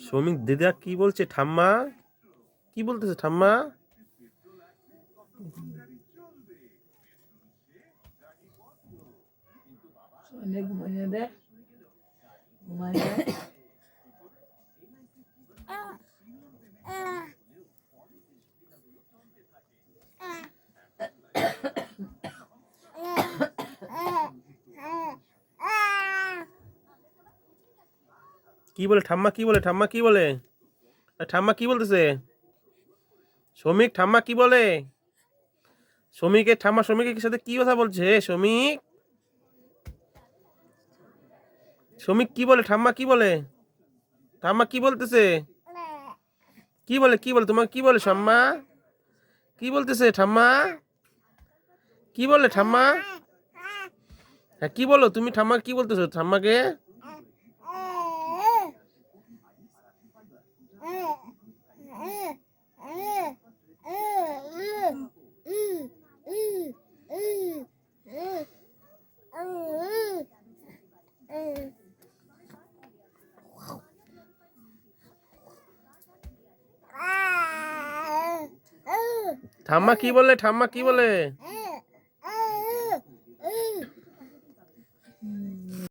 সৌমিক দিদা কি বলছে? ঠাম্মা কি বলতেছে? ঠাম্মা ঘুমাইয়ে দে, ঘুমাইয়ে দে। কি বলে? ঠাম্মা কি বলে? ঠাম্মা কি বলে? ঠাম্মা কি বলতেছে? শ্রমিক ঠাম্মা কি বলে? শ্রমিকের ঠাম্মা শ্রমিকের সাথে কি কথা বলছে? শ্রমিক শ্রমিক কি বলে? ঠাম্মা কি বলে? ঠাম্মা কি বলতেছে? কি বলে? কি বলে? তোমাকে কি বলে ঠাম্মা? কি বলতেছে ঠাম্মা? কি বলে ঠাম্মা? হ্যাঁ কি বলো তুমি? ঠাম্মা কি বলতেছো ঠাম্মাকে? ঠাম্মা কি বলে? ঠাম্মা কি বলে?